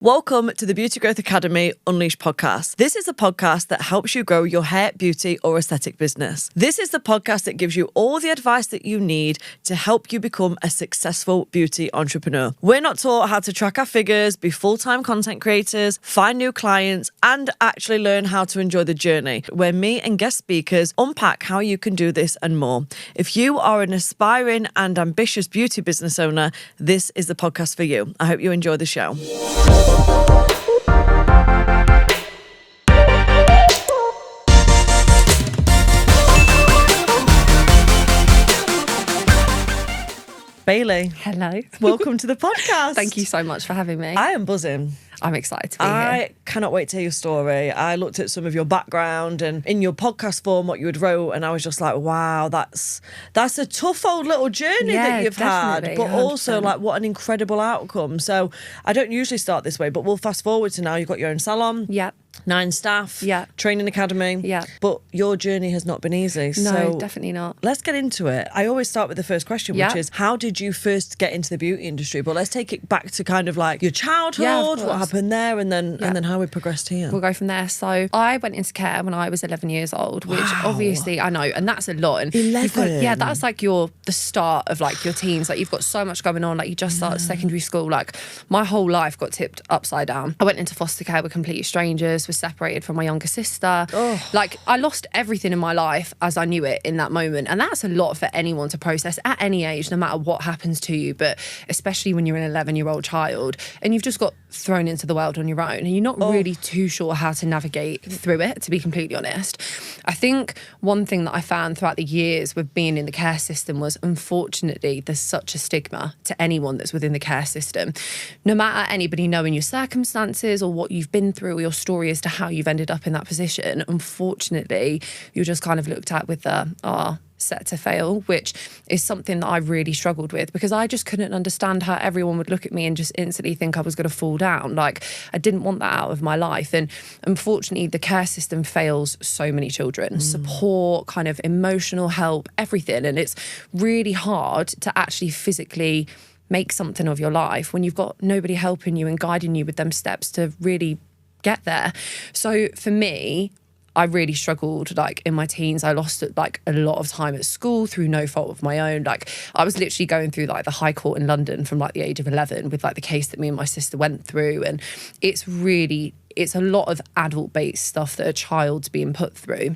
Welcome to the Beauty Growth Academy Unleash podcast. This is a podcast that helps you grow your hair, beauty, or aesthetic business. This is the podcast that gives you all the advice that you need to help you become a successful beauty entrepreneur. We're not taught how to track our figures, be full-time content creators, find new clients, and actually learn how to enjoy the journey, where me and guest speakers unpack how you can do this and more. If you are an aspiring and ambitious beauty business owner, this is the podcast for you. I hope you enjoy the show. Bailey. Hello. Welcome to the podcast. Thank you so much for having me. I am buzzing. I'm excited to be here. I cannot wait to hear your story. I looked at some of your background and in your podcast form, what you had wrote, and I was just like, wow, that's a tough old little journey that you've had, but 100%. also like what an incredible outcome. So I don't usually start this way, but we'll fast forward to now. You've got your own salon. Yep. 9 staff. Yeah. Training academy. Yeah. But your journey has not been easy. No, So definitely not. let's get into it. I always start with the first question, which is, how did you first get into the beauty industry? But let's take it back to kind of like your childhood, what happened there, and then how we progressed here. We'll go from there. So I went into care when I was 11 years old, which obviously I know, and that's a lot. And 11? That's like the start of like your teens. Like you've got so much going on. Like you just start secondary school. Like my whole life got tipped upside down. I went into foster care with complete strangers, was separated from my younger sister. Like I lost everything in my life as I knew it in that moment. And that's a lot for anyone to process at any age, no matter what happens to you, but especially when you're an 11-year-old child and you've just got thrown into the world on your own and you're not really too sure how to navigate through it, to be completely honest. I think one thing that I found throughout the years with being in the care system was, unfortunately, there's such a stigma to anyone that's within the care system. No matter anybody knowing your circumstances or what you've been through or your story as to how you've ended up in that position, unfortunately, you're just kind of looked at with the, set to fail, which is something that I really struggled with because I just couldn't understand how everyone would look at me and just instantly think I was going to fall down. Like I didn't want that out of my life. And unfortunately, the care system fails so many children. Support, kind of emotional help, everything. And it's really hard to actually physically make something of your life when you've got nobody helping you and guiding you with them steps to really get there. So for me, I really struggled like in my teens. I lost like a lot of time at school through no fault of my own. Like I was literally going through like the High Court in London from like the age of 11 with like the case that me and my sister went through. And it's a lot of adult-based stuff that a child's being put through.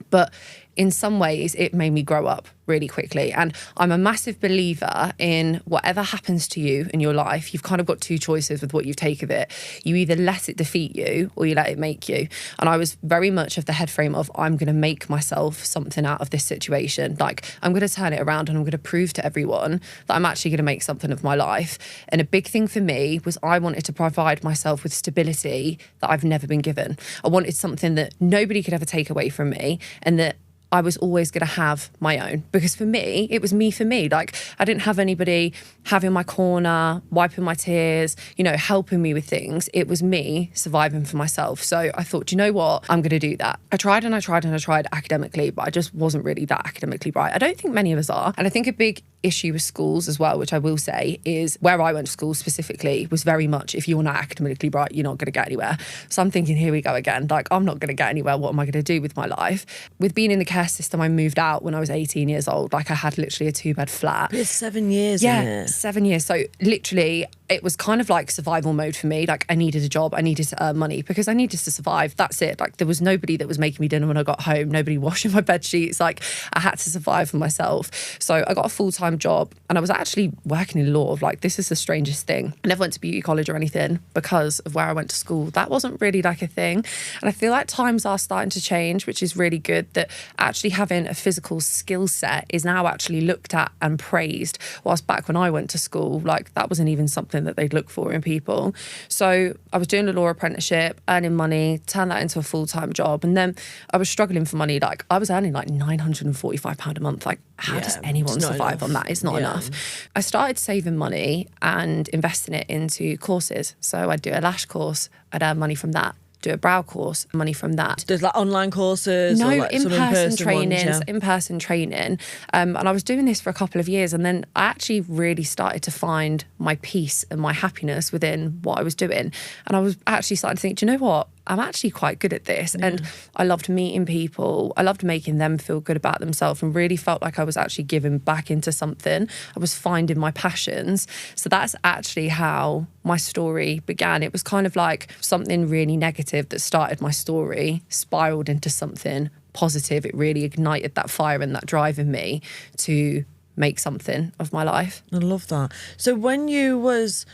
But in some ways, it made me grow up really quickly. And I'm a massive believer in whatever happens to you in your life, you've kind of got two choices with what you take of it. You either let it defeat you or you let it make you. And I was very much of the head frame of, I'm going to make myself something out of this situation. Like, I'm going to turn it around and I'm going to prove to everyone that I'm actually going to make something of my life. And a big thing for me was I wanted to provide myself with stability that I've never been given. I wanted something that nobody could ever take away from me and that I was always going to have my own, because for me, it was me for me. Like I didn't have anybody having my corner, wiping my tears, helping me with things. It was me surviving for myself. So I thought, you know what? I'm going to do that. I tried academically, but I just wasn't really that academically bright. I don't think many of us are. And I think a big issue with schools as well, which I will say, is where I went to school specifically was very much, if you're not academically bright, you're not going to get anywhere. So I'm thinking, here we go again. Like, I'm not going to get anywhere. What am I going to do with my life? With being in the care system, I moved out when I was 18 years old. Like, I had literally a 2-bed flat. But it's 7 years, yeah, isn't it? 7 years. So literally, it was kind of like survival mode for me. Like, I needed a job. I needed to earn money because I needed to survive. That's it. Like, there was nobody that was making me dinner when I got home. Nobody washing my bed sheets. Like, I had to survive for myself. So I got a full-time job and I was actually working in law. Like, this is the strangest thing. I never went to beauty college or anything because of where I went to school. That wasn't really like a thing. And I feel like times are starting to change, which is really good, that actually having a physical skill set is now actually looked at and praised. Whilst back when I went to school, like, that wasn't even something that they'd look for in people. So I was doing a law apprenticeship, earning money, turned that into a full-time job. And then I was struggling for money. Like, I was earning like £945 a month. Like, how does anyone survive on that? It's not enough. I started saving money and investing it into courses. So I'd do a lash course, I'd earn money from that. do a brow course, money from that. There's like online courses or like some in-person training. In-person training. And I was doing this for a couple of years, and then I actually really started to find my peace and my happiness within what I was doing. And I was actually starting to think, do you know what? I'm actually quite good at this. And I loved meeting people. I loved making them feel good about themselves, and really felt like I was actually giving back into something. I was finding my passions. So that's actually how my story began. It was kind of like something really negative that started my story, spiraled into something positive. It really ignited that fire and that drive in me to make something of my life. I love that. So when you was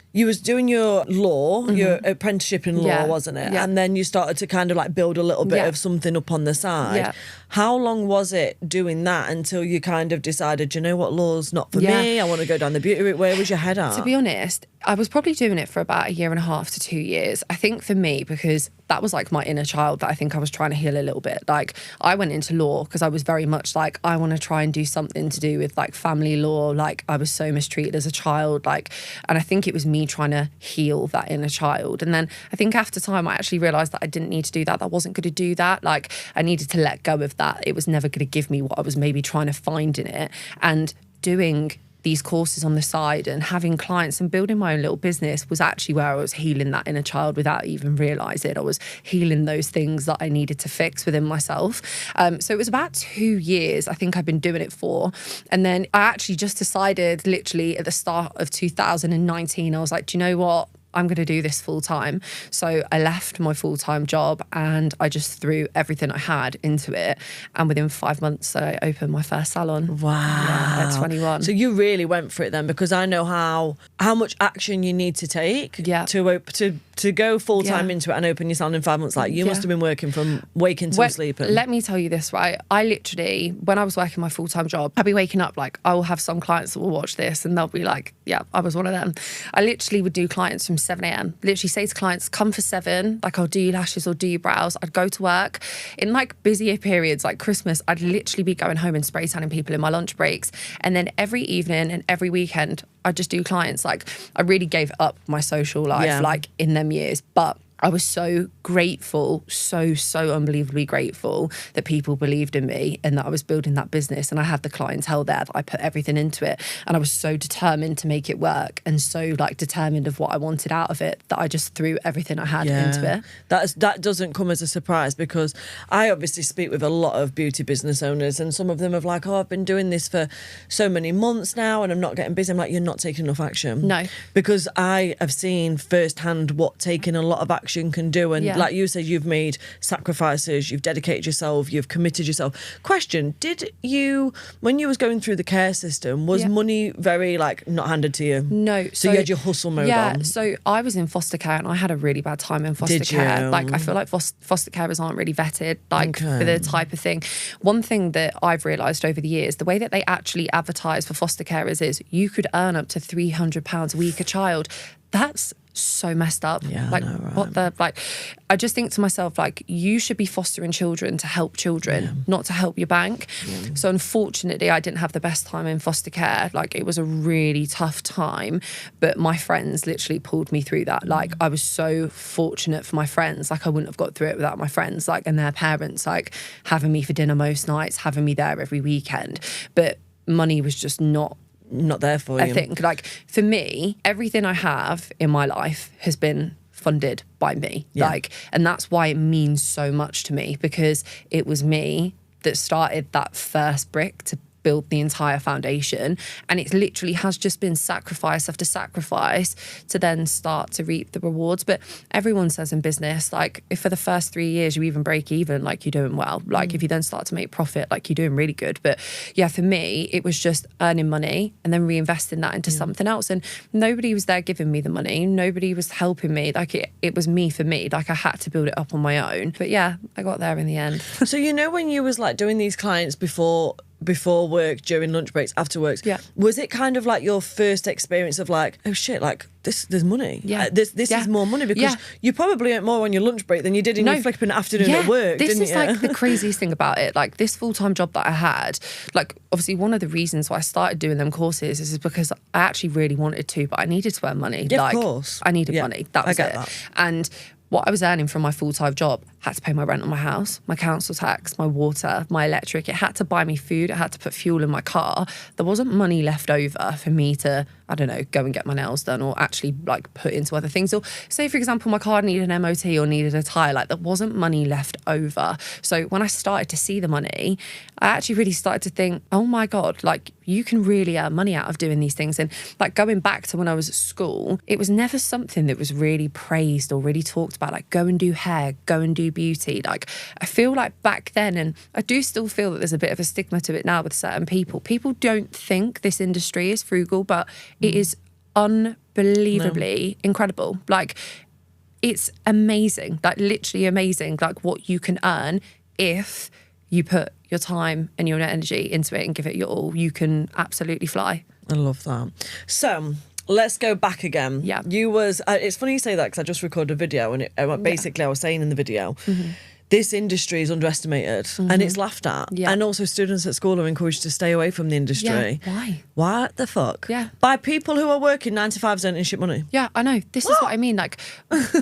doing your law, your apprenticeship in law, wasn't it? Yeah. And then you started to kind of like build a little bit of something up on the side. Yeah. How long was it doing that until you kind of decided, you know what, law's not for me, I want to go down the beauty route? Where was your head at? To be honest, I was probably doing it for about 1.5 to 2 years. I think for me, because that was like my inner child that I think I was trying to heal a little bit. Like, I went into law because I was very much like, I want to try and do something to do with like family law. Like, I was so mistreated as a child. Like, and I think it was me trying to heal that inner child. And then I think after time, I actually realised that I didn't need to do that. I wasn't going to do that. Like, I needed to let go of that. It was never going to give me what I was maybe trying to find in it. And doing these courses on the side and having clients and building my own little business was actually where I was healing that inner child without even realising. I was healing those things that I needed to fix within myself. So it was about 2 years I think I've been doing it for. And then I actually just decided literally at the start of 2019, I was like, do you know what? I'm going to do this full time. So I left my full-time job and I just threw everything I had into it. And within 5 months, I opened my first salon. Wow. Yeah, at 21. So you really went for it then, because I know how much action you need to take to go full-time into it and open your salon in 5 months. Like, you must have been working from waking till sleeping. Let me tell you this, right? I literally, when I was working my full-time job, I'd be waking up, like, I will have some clients that will watch this and they'll be like, yeah, I was one of them. I literally would do clients from 7 a.m. Literally say to clients, come for 7, like, I'll do your lashes or do your brows. I'd go to work. In like busier periods like Christmas, I'd literally be going home and spray tanning people in my lunch breaks. And then every evening and every weekend, I'd just do clients. Like, I really gave up my social life, like, in them years. But I was so grateful, so unbelievably grateful that people believed in me and that I was building that business and I had the clientele there, that I put everything into it. And I was so determined to make it work and so like determined of what I wanted out of it that I just threw everything I had into it. That doesn't come as a surprise, because I obviously speak with a lot of beauty business owners and some of them are like, oh, I've been doing this for so many months now and I'm not getting busy. I'm like, you're not taking enough action. No. Because I have seen firsthand what taking a lot of action can do, and like you said, you've made sacrifices, you've dedicated yourself, you've committed yourself. Question, did you, when you was going through the care system, was money very like not handed to you? No. So you had your hustle mode on? So I was in foster care and I had a really bad time in foster care. Like, I feel like foster carers aren't really vetted like for the type of thing. One thing that I've realised over the years, the way that they actually advertise for foster carers is you could earn up to £300 a week a child. That's so messed up. Like, what the, like, I just think to myself, like, you should be fostering children to help children, not to help your bank. So unfortunately, I didn't have the best time in foster care. Like, it was a really tough time, but my friends literally pulled me through that. Like, I was so fortunate for my friends. Like, I wouldn't have got through it without my friends, like, and their parents, like, having me for dinner most nights, having me there every weekend. But money was just not there for you. I think, like, for me, everything I have in my life has been funded by me. Like, and that's why it means so much to me, because it was me that started that first brick to build the entire foundation, and it literally has just been sacrifice after sacrifice to then start to reap the rewards. But everyone says in business, like, if for the first 3 years you even break even, like, you're doing well. Like, if you then start to make profit, like, you're doing really good. But yeah, for me, it was just earning money and then reinvesting that into something else. And nobody was there giving me the money, nobody was helping me. Like, it was me for me. Like, I had to build it up on my own. But yeah, I got there in the end. So, you know, when you was like doing these clients before work, during lunch breaks, after works, was it kind of like your first experience of like, oh shit, like there's money, this is more money, because you probably earned more on your lunch break than you did in your flipping afternoon at work, this didn't is you? like the craziest thing about it. Like, this full-time job that I had, like, obviously one of the reasons why I started doing them courses is because I actually really wanted to, but I needed to earn money. Yeah, like, of course. I needed money. That was it. That. And what I was earning from my full-time job had to pay my rent on my house, my council tax, my water, my electric. It had to buy me food. It had to put fuel in my car. There wasn't money left over for me to, I don't know, go and get my nails done or actually like put into other things. Or say, for example, my car needed an MOT or needed a tyre, like there wasn't money left over. So when I started to see the money, I actually really started to think, oh my God, like you can really earn money out of doing these things. And like going back to when I was at school, it was never something that was really praised or really talked about, like go and do hair, go and do beauty. Like I feel like back then, and I do still feel that there's a bit of a stigma to it now with certain people. People don't think this industry is frugal, but it is unbelievably incredible. Like it's amazing, like literally amazing, like what you can earn if you put your time and your energy into it and give it your all. You can absolutely fly. I love that. So let's go back again. Yeah. You was, it's funny you say that because I just recorded a video and basically I was saying in the video, this industry is underestimated and it's laughed at. Yeah. And also students at school are encouraged to stay away from the industry. Yeah, why? What the fuck? Yeah. By people who are working 9 to 5 earning shit money. Yeah, I know. This is what I mean. Like,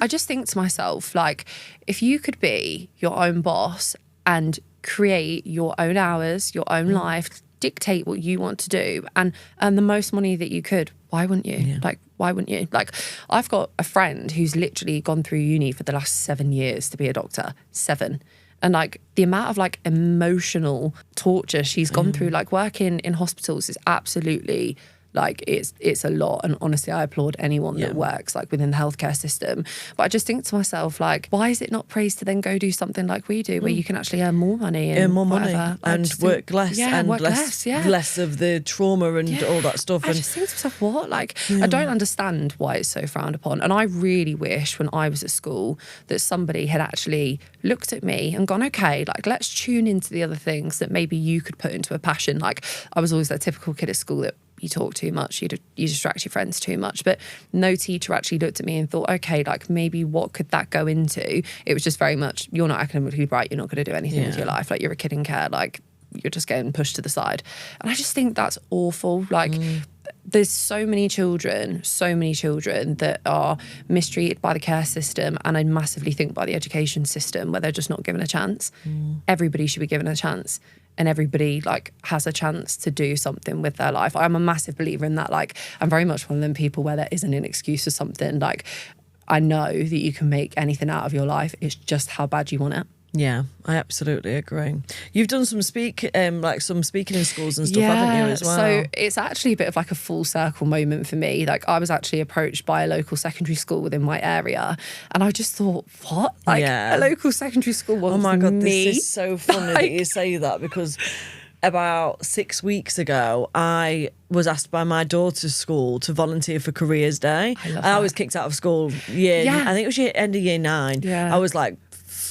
I just think to myself, like, if you could be your own boss and create your own hours, your own life, dictate what you want to do and earn the most money that you could, why wouldn't you? Yeah. Like, why wouldn't you? Like, I've got a friend who's literally gone through uni for the last 7 years to be a doctor. 7. And like the amount of like emotional torture she's gone through, like working in hospitals is absolutely like it's a lot. And honestly, I applaud anyone that works like within the healthcare system. But I just think to myself, like, why is it not praised to then go do something like we do, where you can actually earn more money and earn more money whatever? and work less and work less of the trauma and all that stuff. I just think to myself, what? Like, I don't understand why it's so frowned upon. And I really wish when I was at school that somebody had actually looked at me and gone, okay, like, let's tune into the other things that maybe you could put into a passion. Like, I was always that typical kid at school that you talk too much, you distract your friends too much. But no teacher actually looked at me and thought, okay, like maybe what could that go into? It was just very much, you're not academically bright, you're not going to do anything with your life. Like you're a kid in care, like you're just getting pushed to the side. And I just think that's awful. Like there's so many children that are mistreated by the care system, and I massively think by the education system, where they're just not given a chance. Everybody should be given a chance. And everybody like has a chance to do something with their life. I'm a massive believer in that. Like I'm very much one of them people where there isn't an excuse for something. Like I know that you can make anything out of your life. It's just how bad you want it. Yeah, I absolutely agree. You've done some speaking in schools and stuff, haven't you, as well? So it's actually a bit of like a full circle moment for me. Like I was actually approached by a local secondary school within my area, and I just thought, what? Like a local secondary school wants me? Oh my God, this is so funny that you say that, because about 6 weeks ago, I was asked by my daughter's school to volunteer for Careers Day. I was kicked out of school. I think it was end of year 9. Yeah. I was like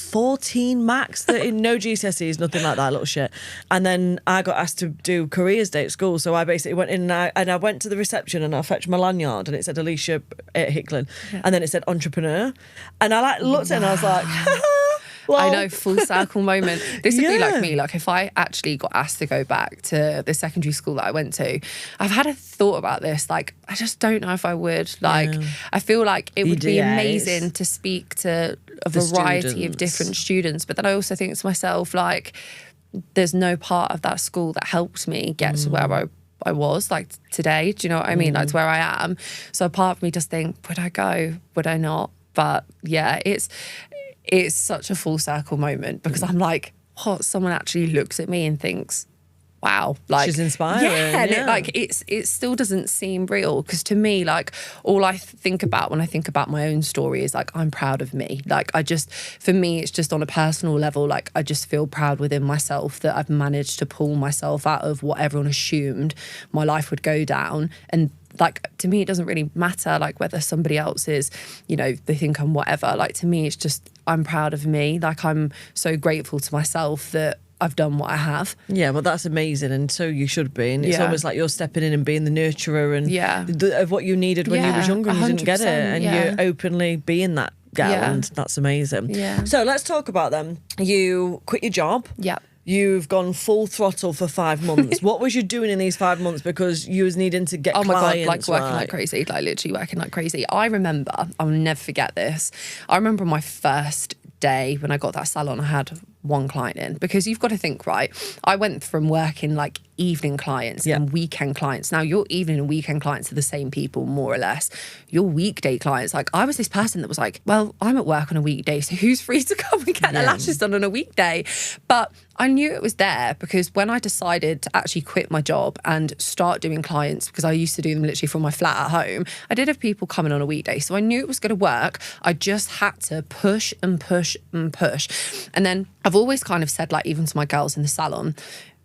14 max, 13, no GCSEs, nothing like that, little shit. And then I got asked to do Careers Day at school, so I basically went in and I went to the reception and I fetched my lanyard and it said Alicia Hicklin, and then it said entrepreneur, and I like looked at it and I was like, well, I know, full circle moment. This would be like me. Like if I actually got asked to go back to the secondary school that I went to, I've had a thought about this. Like I just don't know if I would. Like I feel like it would be amazing to speak to a variety of different students. But then I also think to myself, like there's no part of that school that helped me get to where I was like today. Do you know what I mean? Like to where I am. So a part of me just think, would I go? Would I not? But yeah, it's such a full circle moment, because I'm like, what? Someone actually looks at me and thinks, wow, like she's inspiring. Yeah, and it still doesn't seem real, because to me, like all I think about when I think about my own story is like I'm proud of me. Like for me, it's just on a personal level. Like I just feel proud within myself that I've managed to pull myself out of what everyone assumed my life would go down. And like to me, it doesn't really matter like whether somebody else is, they think I'm whatever. Like to me, it's just I'm proud of me. Like I'm so grateful to myself that I've done what I have. Yeah, well, that's amazing, and so you should be. And it's almost like you're stepping in and being the nurturer and of what you needed when you was younger and you didn't get it, and you're openly being that girl, and that's amazing. Yeah. So let's talk about them. You quit your job. Yeah. you've gone full throttle for 5 months. What was you doing in these 5 months? Because you was needing to get clients, my God, like working right? like crazy, like literally working like crazy. I remember, I'll never forget this. I remember my first day when I got that salon, I had one client in, because you've got to think, right? I went from working like evening clients and weekend clients. Now your evening and weekend clients are the same people, more or less. Your weekday clients, like I was this person that was like, well, I'm at work on a weekday, so who's free to come and get their lashes done on a weekday? But I knew it was there, because when I decided to actually quit my job and start doing clients, because I used to do them literally from my flat at home, I did have people coming on a weekday. So I knew it was going to work. I just had to push and push and push. And then I've always kind of said, like, even to my girls in the salon,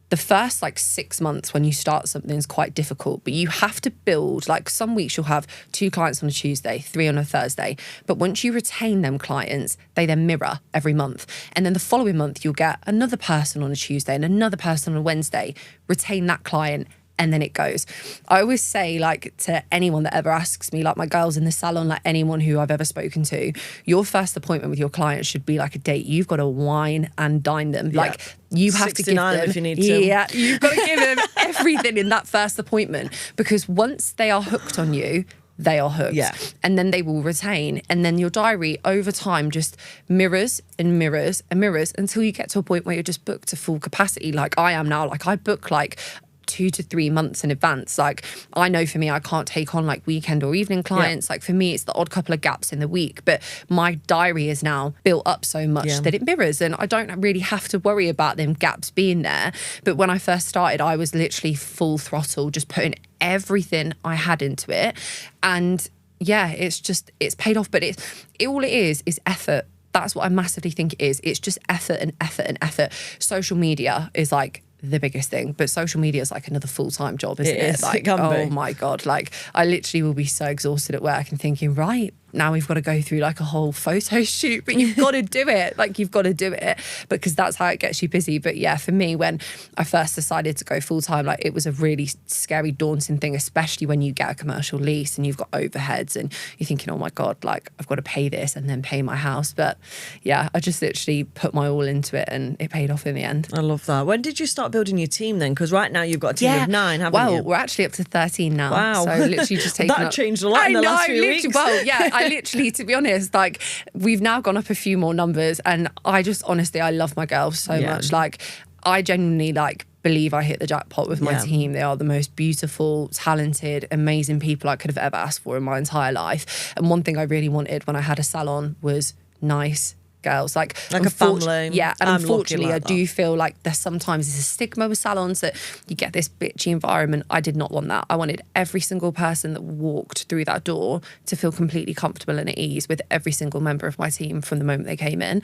the first like 6 months when you start something is quite difficult, but you have to build, like some weeks you'll have 2 clients on a Tuesday, 3 on a Thursday. But once you retain them clients, they then mirror every month. And then the following month, you'll get another person on a Tuesday and another person on a Wednesday, retain that client. And then it goes. I always say, like, to anyone that ever asks me, like my girls in the salon, like anyone who I've ever spoken to, your first appointment with your client should be like a date. You've got to wine and dine them. Yeah. Like you have to give them, if you need to. Yeah, you've got to give them everything in that first appointment, because once they are hooked on you, they are hooked. Yeah. And then they will retain. And then your diary over time just mirrors and mirrors and mirrors until you get to a point where you're just booked to full capacity. Like I am now. Like I book like 2 to 3 months in advance. Like I know for me, I can't take on like weekend or evening clients. Like for me, it's the odd couple of gaps in the week, but my diary is now built up so much that it mirrors, and I don't really have to worry about them gaps being there. But when I first started, I was literally full throttle, just putting everything I had into it. And yeah, it's paid off, but all it is effort. That's what I massively think it is. It's just effort and effort and effort. Social media is like the biggest thing, but social media is like another full-time job, isn't it? Is. Like, It can oh be. my God, like I literally will be so exhausted at work and thinking, right, now we've got to go through like a whole photo shoot, but you've got to do it. Like you've got to do it, because that's how it gets you busy. But yeah, for me, when I first decided to go full-time, like it was a really scary, daunting thing, especially when you get a commercial lease and you've got overheads and you're thinking, oh my God, like I've got to pay this and then pay my house. But yeah, I just literally put my all into it and it paid off in the end. I love that. When did you start building your team then? Because right now you've got a team of 9, haven't you? Well, we're actually up to 13 now. Wow. So literally just taking That up. changed a lot in the last few weeks. Well, yeah, I literally, to be honest, like we've now gone up a few more numbers, and I just honestly, I love my girls so much. Like I genuinely like believe I hit the jackpot with my team. They are the most beautiful, talented, amazing people I could have ever asked for in my entire life. And one thing I really wanted when I had a salon was nice girls, like a family. Yeah, and I'm unfortunately, lucky like I do feel like there's sometimes a stigma with salons that you get this bitchy environment. I did not want that. I wanted every single person that walked through that door to feel completely comfortable and at ease with every single member of my team from the moment they came in.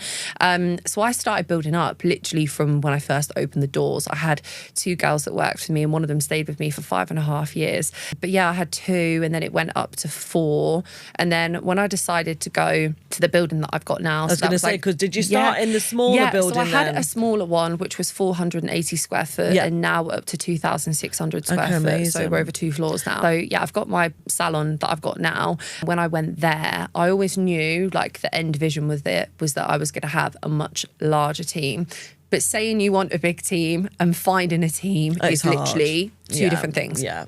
So I started building up literally from when I first opened the doors. I had 2 girls that worked for me, and one of them stayed with me for 5.5 years. But yeah, I had 2, and then it went up to 4. And then when I decided to go to the building that I've got now, I was going to say, because did you start in the smaller building? So I had then? a smaller one, which was 480 square foot, and now we're up to 2,600 square foot. Amazing. So we're over 2 floors now. So yeah, I've got my salon that I've got now. When I went there, I always knew like the end vision with it was that I was going to have a much larger team. But saying you want a big team and finding a team is literally 2 different things. Yeah.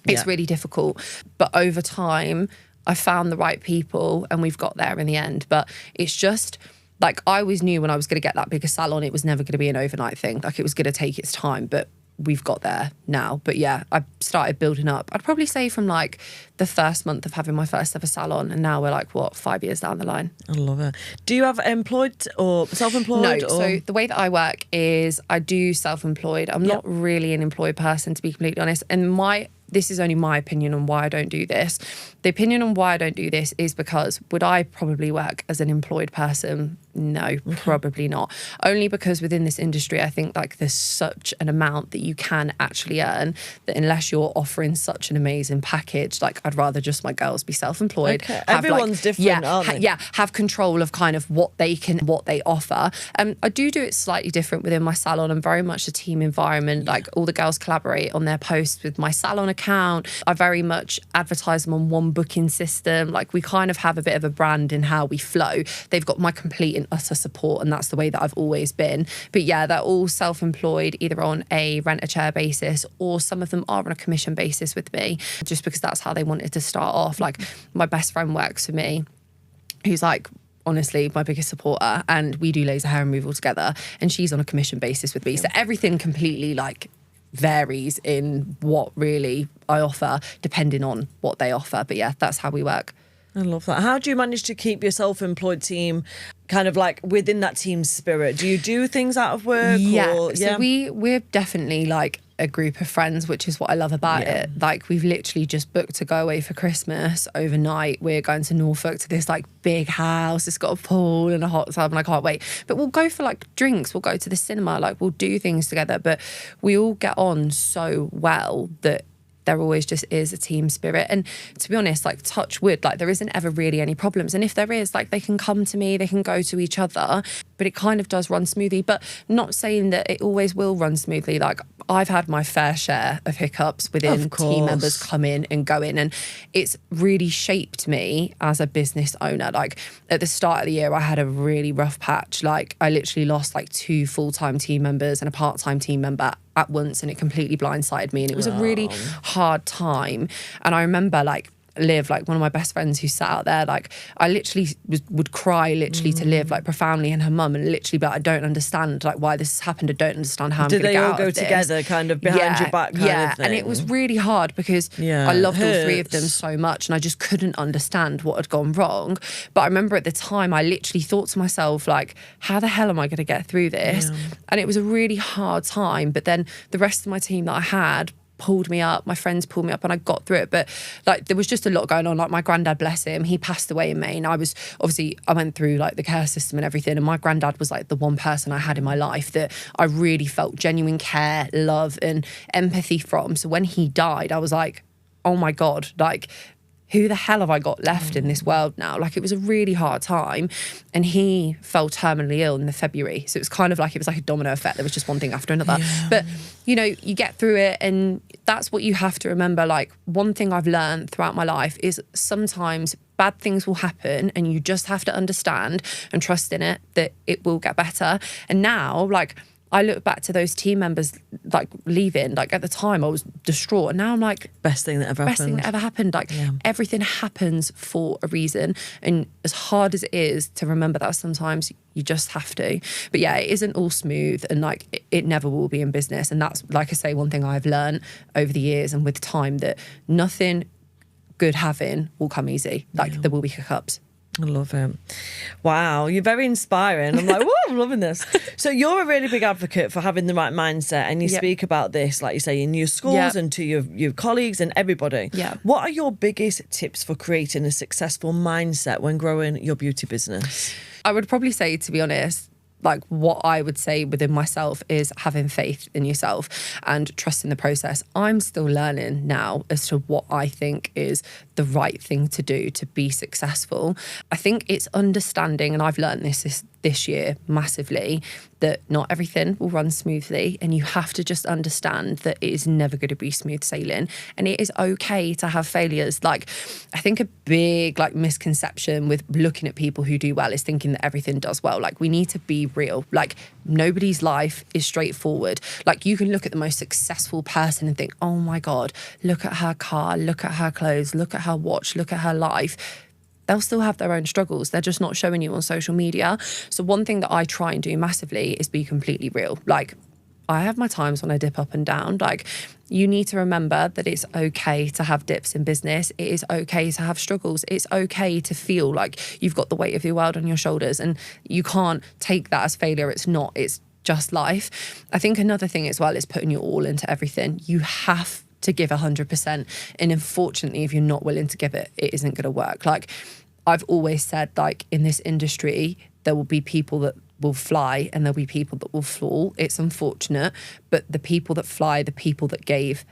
It's really difficult. But over time, I found the right people and we've got there in the end. But it's just like I always knew when I was going to get that bigger salon, it was never going to be an overnight thing. Like it was going to take its time, but we've got there now. But yeah, I started building up. I'd probably say from like the first month of having my first ever salon, and now we're like, 5 years down the line. I love it. Do you have employed or self-employed? No, or? so the way that I work is I do self-employed. I'm not really an employed person, to be completely honest. And this is only my opinion on why I don't do this. The opinion on why I don't do this is because would I probably work as an employed person? No, probably not. Only because within this industry, I think like there's such an amount that you can actually earn that unless you're offering such an amazing package, like I'd rather just my girls be self-employed. Okay. Everyone's different, aren't they? Have control of kind of what they offer. I do it slightly different within my salon. I'm very much a team environment. Like all the girls collaborate on their posts with my salon account. I very much advertise them on one booking system. Like we kind of have a bit of a brand in how we flow. They've got my complete and and utter support, and that's the way that I've always been. But yeah, they're all self-employed, either on a rent-a-chair basis, or some of them are on a commission basis with me, just because that's how they wanted to start off. Like, my best friend works for me, who's like honestly my biggest supporter, and we do laser hair removal together, and she's on a commission basis with me. So everything completely like varies in what really I offer, depending on what they offer. But yeah, that's how we work. I love that. How do you manage to keep your self-employed team kind of like within that team spirit? Do you do things out of work? Yeah. So we're definitely like a group of friends, which is what I love about it. Like, we've literally just booked to go away for Christmas overnight. We're going to Norfolk to this like big house. It's got a pool and a hot tub, and I can't wait. But we'll go for like drinks. We'll go to the cinema. Like, we'll do things together. But we all get on so well that there always just is a team spirit. And to be honest, like, touch wood, like, there isn't ever really any problems. And if there is, like, they can come to me, they can go to each other, but it kind of does run smoothly. But not saying that it always will run smoothly. Like, I've had my fair share of hiccups within team members come in and go in, and it's really shaped me as a business owner. Like, at the start of the year, I had a really rough patch. Like, I literally lost like 2 full-time team members and a part-time team member at once, and it completely blindsided me, and it was a really hard time. And I remember like Liv, like one of my best friends who sat out there, like I literally would cry literally to Liv, like profoundly, and her mum, and literally be like, I don't understand like why this has happened. I don't understand how I'm going to get out of this. Did they all go together kind of behind your back kind of thing? And it was really hard because I loved all 3 of them so much, and I just couldn't understand what had gone wrong. But I remember at the time I literally thought to myself, like, how the hell am I going to get through this? And it was a really hard time. But then the rest of my team that I had pulled me up, my friends pulled me up, and I got through it. But like, there was just a lot going on. Like, my granddad, bless him, he passed away in May, and I went through like the care system and everything, and my granddad was like the one person I had in my life that I really felt genuine care, love and empathy from. So when he died, I was like, oh my God, like, who the hell have I got left in this world now? Like, it was a really hard time. And he fell terminally ill in the February. So it was kind of like, it was like a domino effect. There was just one thing after another. But, you know, you get through it, and that's what you have to remember. Like, one thing I've learned throughout my life is sometimes bad things will happen, and you just have to understand and trust in it that it will get better. And now, like, I look back to those team members like leaving, like at the time I was distraught, and now I'm like, best thing that ever happened. Like, everything happens for a reason, and as hard as it is to remember that, sometimes you just have to. But yeah, it isn't all smooth, and like it never will be in business. And that's, like I say, one thing I've learned over the years and with time, that nothing good having will come easy. Like, there will be hiccups. I love it. Wow, you're very inspiring. I'm like, whoa, I'm loving this. So you're a really big advocate for having the right mindset, and you speak about this, like you say, in your schools and to your colleagues and everybody. What are your biggest tips for creating a successful mindset when growing your beauty business? I would probably say, to be honest, like, what I would say within myself is having faith in yourself and trusting the process. I'm still learning now as to what I think is the right thing to do to be successful. I think it's understanding, and I've learned this year massively, that not everything will run smoothly, and you have to just understand that it is never going to be smooth sailing, and it is okay to have failures. Like, I think a big like misconception with looking at people who do well is thinking that everything does well. Like, we need to be real. Like, nobody's life is straightforward. Like, you can look at the most successful person and think, oh my God, look at her car, look at her clothes, look at her watch, look at her life. They'll still have their own struggles. They're just not showing you on social media. So one thing that I try and do massively is be completely real. Like, I have my times when I dip up and down. Like, you need to remember that it's okay to have dips in business. It is okay to have struggles. It's okay to feel like you've got the weight of the world on your shoulders, and you can't take that as failure. It's not. It's just life. I think another thing as well is putting your all into everything. You have to give 100%. And unfortunately, if you're not willing to give it, it isn't going to work. Like, I've always said, like, in this industry, there will be people that will fly and there'll be people that will fall. It's unfortunate, but the people that fly, the people that gave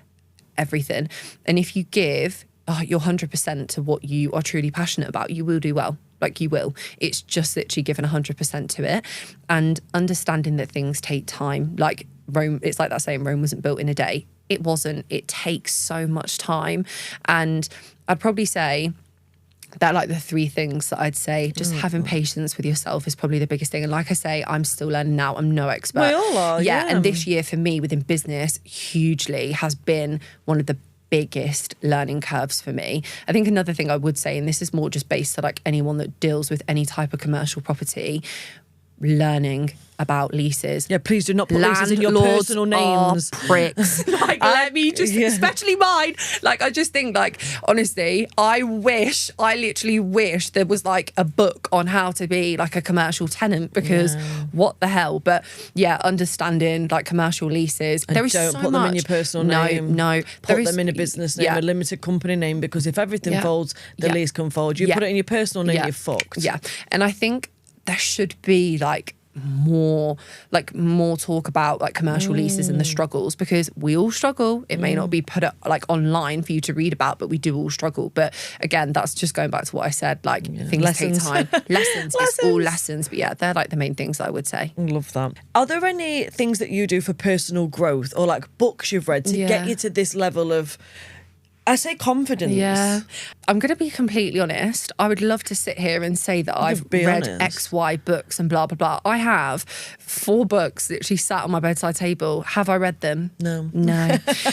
everything. And if you give your 100% to what you are truly passionate about, you will do well. Like, you will. It's just literally giving 100% to it, and understanding that things take time. Like, Rome, it's like that saying, Rome wasn't built in a day. It wasn't. It takes so much time. And I'd probably say They're like the three things that I'd say. Just having patience with yourself is probably the biggest thing. And like I say, I'm still learning now. I'm no expert. We all are, yeah. And this year for me within business hugely has been one of the biggest learning curves for me. I think another thing I would say, and this is more just based on like anyone that deals with any type of commercial property, learning about leases. Yeah, please do not put leases in your personal names. Are pricks. Like, let me just, especially mine. Like, I just think, like, honestly, I literally wish there was like a book on how to be like a commercial tenant, because what the hell? But yeah, understanding like commercial leases. And there is don't so put much. them in your personal name. No. Put them in a business name, a limited company name, because if everything folds, the lease can fold. You put it in your personal name, you're fucked. Yeah. And I think there should be like more talk about like commercial leases and the struggles, because we all struggle. It may not be put up like online for you to read about, but we do all struggle. But again, that's just going back to what I said, like things take time. Lessons. It's all lessons. But yeah, they're like the main things I would say. I love that. Are there any things that you do for personal growth, or like books you've read to get you to this level of, I say, confidence? Yeah. I'm going to be completely honest. I would love to sit here and say that I've read X, Y books and blah, blah, blah. I have 4 books literally sat on my bedside table. Have I read them? No.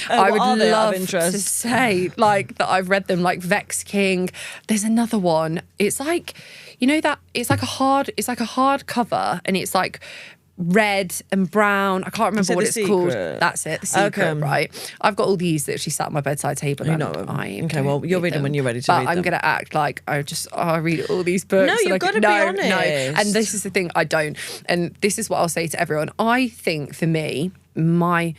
I would love to say like that I've read them, like Vex King. There's another one. It's like, you know, that it's like a hard cover, and it's like red and brown. I can't remember what it's called. That's it, The Secret, right? I've got all these that actually sat on my bedside table. Okay, well, you'll read them when you're ready to but read them. I'm going to act like I read all these books. No, you've got to be honest. No, and this is the thing, I don't. And this is what I'll say to everyone. I think for me, my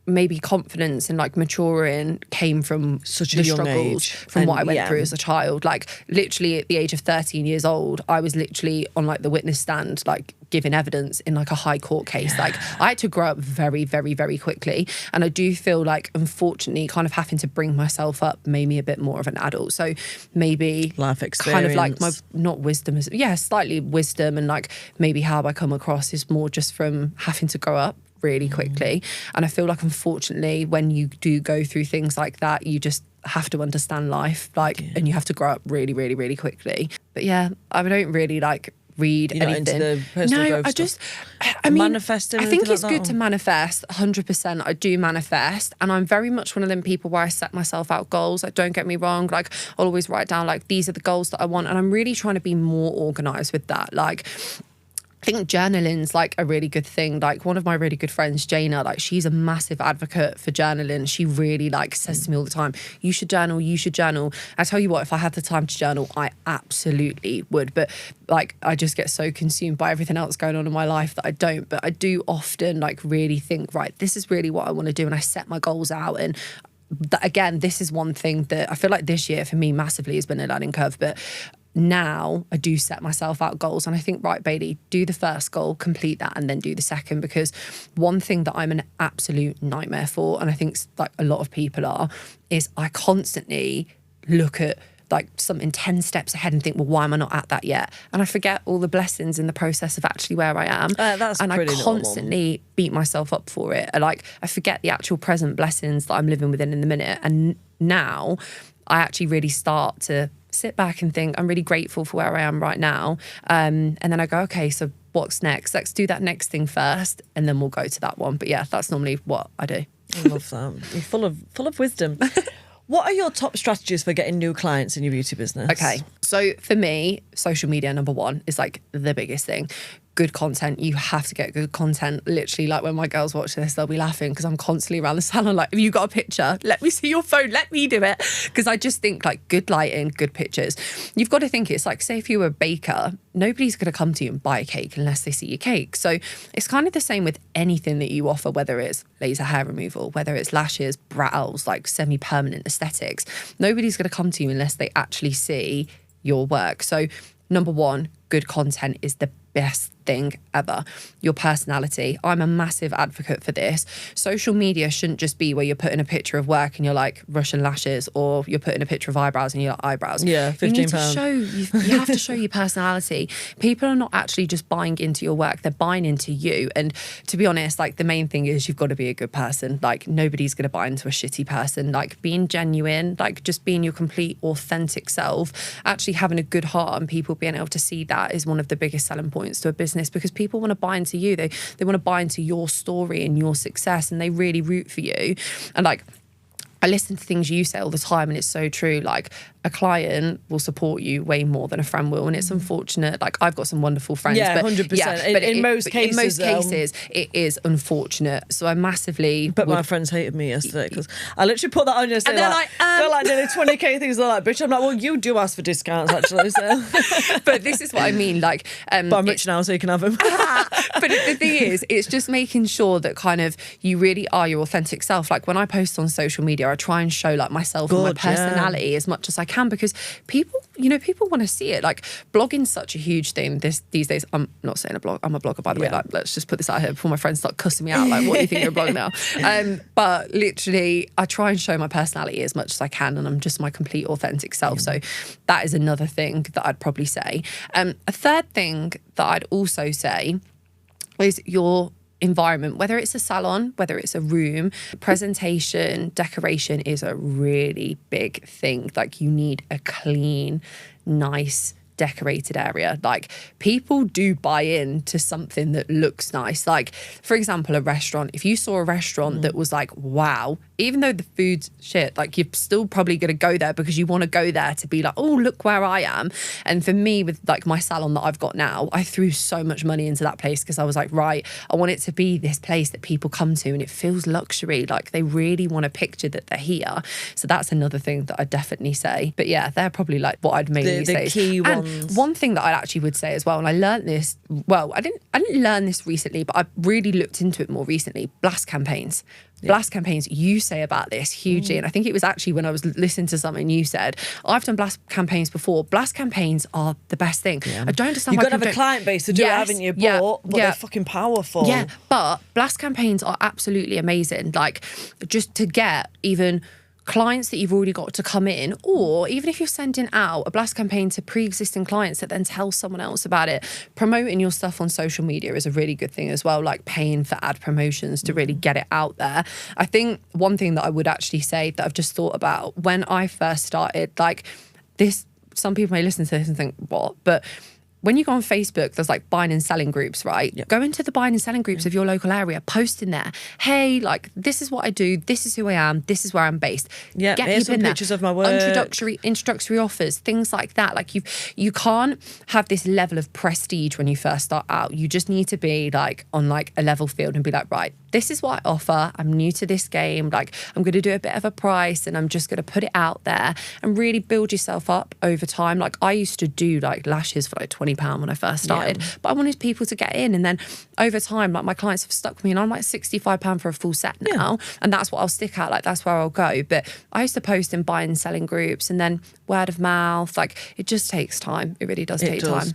maybe confidence and like maturing came from such the a young struggles age. from what I went through as a child. Like literally at the age of 13 years old, I was literally on like the witness stand, like giving evidence in like a high court case. Like I had to grow up very, very, very quickly. And I do feel like, unfortunately, kind of having to bring myself up made me a bit more of an adult. So maybe life experience, kind of like my, not wisdom, slightly wisdom, and like maybe how I come across is more just from having to grow up really quickly. And I feel like, unfortunately, when you do go through things like that, you just have to understand life, like, and you have to grow up really, really, really quickly. But yeah, I don't really like read You're anything. Not into the personal growth I mean, manifesting. I think it's like good to manifest. 100%, I do manifest, and I'm very much one of them people where I set myself out goals. Like, don't get me wrong. Like, I'll always write down like these are the goals that I want, and I'm really trying to be more organised with that. Like, I think journaling's like a really good thing. Like one of my really good friends, Jana, like she's a massive advocate for journaling. She really like says to me all the time, you should journal, you should journal. I tell you what, if I had the time to journal, I absolutely would. But like, I just get so consumed by everything else going on in my life that I don't. But I do often like really think, right, this is really what I want to do. And I set my goals out. And again, this is one thing that I feel like this year for me massively has been a learning curve. But now I do set myself out goals, and I think, right, Bailey, do the first goal, complete that, and then do the second. Because one thing that I'm an absolute nightmare for, and I think like a lot of people are, is I constantly look at like something 10 steps ahead and think, well, why am I not at that yet? And I forget all the blessings in the process of actually where I am. And I constantly beat myself up for it. I forget the actual present blessings that I'm living within in the minute. And now I actually really start to sit back and think, I'm really grateful for where I am right now. And then I go, okay, so what's next? Let's do that next thing first, and then we'll go to that one. But yeah, that's normally what I do. I love that. You're full of wisdom. What are your top strategies for getting new clients in your beauty business? Okay, so for me, social media, number one, is like the biggest thing. Good content. You have to get good content. Literally, like when my girls watch this, they'll be laughing because I'm constantly around the salon like, have you got a picture? Let me see your phone. Let me do it. Because I just think like good lighting, good pictures. You've got to think it's like, say if you were a baker, nobody's going to come to you and buy a cake unless they see your cake. So it's kind of the same with anything that you offer, whether it's laser hair removal, whether it's lashes, brows, like semi-permanent aesthetics. Nobody's going to come to you unless they actually see your work. So number one, good content is the best thing ever. Your personality. I'm a massive advocate for this. Social media shouldn't just be where you're putting a picture of work and you're like Russian lashes, or you're putting a picture of eyebrows and you're like eyebrows. Yeah, £15. You need to show, you have to show your personality. People are not actually just buying into your work, they're buying into you. And to be honest, like the main thing is you've got to be a good person. Like nobody's going to buy into a shitty person. Like being genuine, like just being your complete authentic self, actually having a good heart, and people being able to see that is one of the biggest selling points to a business, because people want to buy into you. They want to buy into your story and your success, and they really root for you. And like, I listen to things you say all the time, and it's so true. Like, a client will support you way more than a friend will, and it's unfortunate. Like, I've got some wonderful friends. Yeah, but 100%. Yeah, But in most cases, it is unfortunate. So I massively. But my friends hated me yesterday because I literally put that on yesterday. And they're got like nearly 20k things. They're like, bitch. I'm like, well, you do ask for discounts actually. So. But this is what I mean. Like, but I'm rich now, so you can have them. But the thing is, it's just making sure that kind of you really are your authentic self. Like when I post on social media, I try and show like myself and my personality as much as I can, because people want to see it. Like blogging's such a huge thing these days. I'm not saying I'm a blogger, by the way. Like, let's just put this out here before my friends start cussing me out. Like, what do you think you're a blogger now? But literally, I try and show my personality as much as I can, and I'm just my complete authentic self. So that is another thing that I'd probably say. A third thing that I'd also say is your environment, whether it's a salon, whether it's a room, presentation, decoration is a really big thing. Like you need a clean, nice, decorated area. Like people do buy into something that looks nice. Like for example, a restaurant, if you saw a restaurant that was like, wow, even though the food's shit, like you're still probably going to go there because you want to go there to be like, oh, look where I am. And for me, with like my salon that I've got now, I threw so much money into that place because I was like, right, I want it to be this place that people come to and it feels luxury. Like they really want to picture that they're here. So that's another thing that I'd definitely say. But yeah, they're probably like what I'd mainly say. The key ones. And one thing that I actually would say as well, and I learned this, well, I didn't learn this recently, but I really looked into it more recently. Blast campaigns. Blast campaigns, you say about this hugely. And I think it was actually when I was listening to something you said, I've done blast campaigns before. Blast campaigns are the best thing. Yeah. I don't understand why you've got to have a client base to do it, haven't you? But they're fucking powerful. Yeah, but blast campaigns are absolutely amazing. Like just to get even clients that you've already got to come in, or even if you're sending out a blast campaign to pre-existing clients that then tell someone else about it, promoting your stuff on social media is a really good thing as well, like paying for ad promotions to really get it out there. I think one thing that I would actually say that I've just thought about when I first started, like this, some people may listen to this and think, what? But when you go on Facebook, there's like buying and selling groups, right? Yep. Go into the buying and selling groups of your local area, post in there. Hey, like this is what I do. This is who I am. This is where I'm based. Yeah, here's some pictures of my work. Introductory offers, things like that. Like you can't have this level of prestige when you first start out. You just need to be like on like a level field and be like, right, this is what I offer. I'm new to this game. Like I'm going to do a bit of a price and I'm just going to put it out there and really build yourself up over time. Like I used to do like lashes for like £20 when I first started, but I wanted people to get in, and then over time, like my clients have stuck with me, and I'm like £65 for a full set now, and that's what I'll stick at. Like that's where I'll go. But I used to post in buying and selling groups, and then word of mouth. Like it just takes time. It really does take time.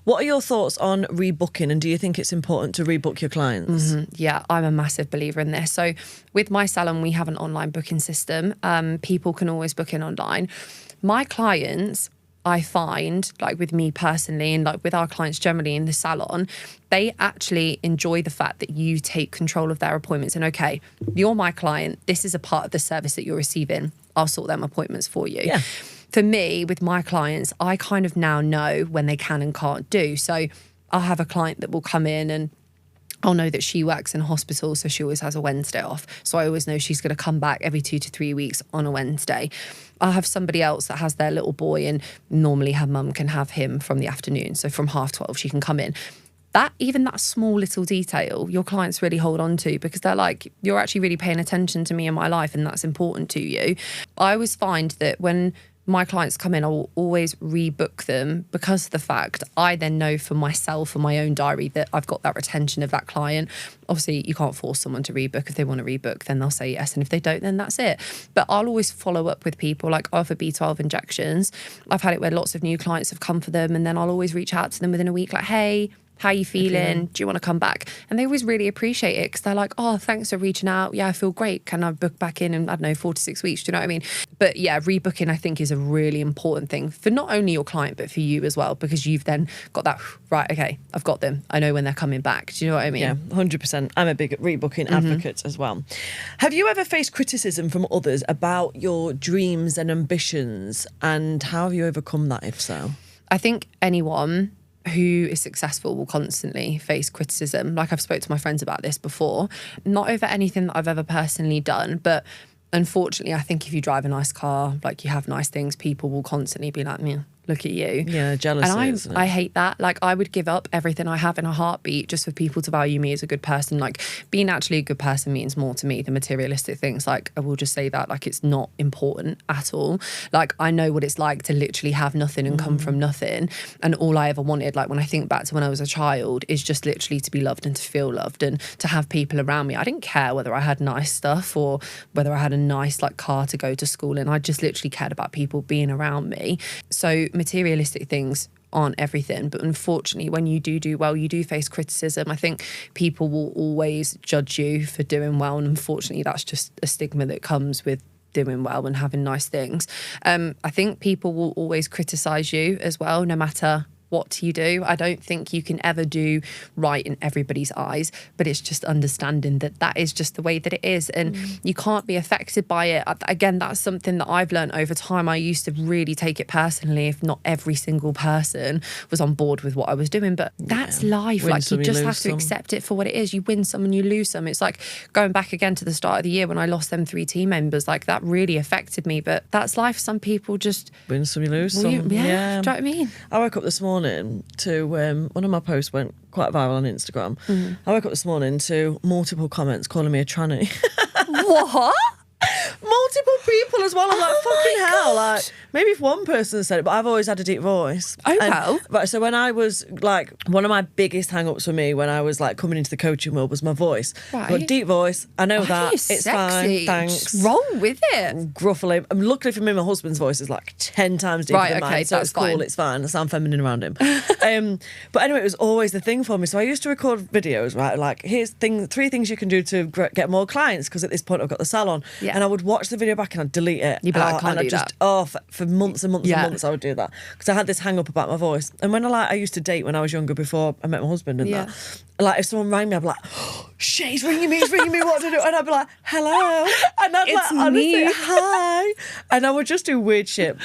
What are your thoughts on rebooking, and do you think it's important to rebook your clients? Yeah, I'm a massive believer in this. So with my salon, we have an online booking system. People can always book in online. My clients, I find, like with me personally and like with our clients generally in the salon, they actually enjoy the fact that you take control of their appointments. And okay, you're my client. This is a part of the service that you're receiving. I'll sort them appointments for you. Yeah. For me, with my clients, I kind of now know when they can and can't do. So I'll have a client that will come in and I'll know that she works in a hospital, so she always has a Wednesday off. So I always know she's going to come back every 2 to 3 weeks on a Wednesday. I'll have somebody else that has their little boy, and normally her mum can have him from the afternoon. So from 12:30, she can come in. Even that small little detail, your clients really hold on to, because they're like, you're actually really paying attention to me in my life, and that's important to you. I always find that when my clients come in, I will always rebook them, because of the fact I then know for myself and my own diary that I've got that retention of that client. Obviously, you can't force someone to rebook. If they want to rebook, then they'll say yes. And if they don't, then that's it. But I'll always follow up with people. Like I offer B12 injections. I've had it where lots of new clients have come for them, and then I'll always reach out to them within a week like, hey, How you feeling? Do you want to come back? And they always really appreciate it because they're like, oh, thanks for reaching out. Yeah, I feel great. Can I book back in I don't know, 4 to 6 weeks? Do you know what I mean? But yeah, rebooking I think is a really important thing for not only your client, but for you as well, because you've then got that, right, okay, I've got them. I know when they're coming back. Do you know what I mean? Yeah, 100%. I'm a big rebooking advocate as well. Have you ever faced criticism from others about your dreams and ambitions, and how have you overcome that, if so? I think anyone who is successful will constantly face criticism. Like I've spoke to my friends about this before, not over anything that I've ever personally done, but unfortunately, I think if you drive a nice car, like you have nice things, people will constantly be like, "Me, look at you." Yeah, jealousy. And I hate that. Like I would give up everything I have in a heartbeat just for people to value me as a good person. Like being actually a good person means more to me than materialistic things. Like I will just say that, like it's not important at all. Like I know what it's like to literally have nothing and come from nothing. And all I ever wanted, like when I think back to when I was a child, is just literally to be loved and to feel loved and to have people around me. I didn't care whether I had nice stuff or whether I had a nice like car to go to school in. I just literally cared about people being around me. So materialistic things aren't everything, but unfortunately when you do well, you do face criticism. I think people will always judge you for doing well, and unfortunately that's just a stigma that comes with doing well and having nice things. I think people will always criticize you as well, no matter what you do. I don't think you can ever do right in everybody's eyes, but it's just understanding that that is just the way that it is, and you can't be affected by it. Again, that's something that I've learned over time. I used to really take it personally if not every single person was on board with what I was doing, but that's life. Win like some, you just lose have to some. accept it for what it is. You win some and you lose some. It's like going back again to the start of the year when I lost them 3 team members, like that really affected me, but that's life. Some people just Win some, you lose Well, some. do you know what I mean? I woke up this morning to one of my posts went quite viral on Instagram. I woke up this morning to multiple comments calling me a tranny. What? Multiple people as well. I'm like, fucking my hell. God. Like, maybe if one person said it, but I've always had a deep voice. Oh, And- well. Right, so when I was like, one of my biggest hang-ups for me when I was like coming into the coaching world was my voice. Right. I've got deep voice. I know that. You're It's sexy. fine. Thanks. Just roll with it. Gruffly. Luckily for me, my husband's voice is like 10 times deeper Right, than okay, mine, so that's it's cool. fine. It's fine. I sound feminine around him. But anyway, it was always the thing for me. So I used to record videos, right? Like, here's 3 things you can do to get more clients, because at this point I've got the salon. Yeah. And I would watch the video back and I'd delete it. You'd be like, I can't and I'd do just, that. Oh, for months and months Yeah. and months I would do that. Because I had this hang up about my voice. And when I used to date when I was younger before I met my husband and Yeah. that. Like, if someone rang me, I'd be like, oh, shit, he's ringing me, what to do? And I'd be like, hello. And I'd It's like, honestly, me. hi. And I would just do weird shit.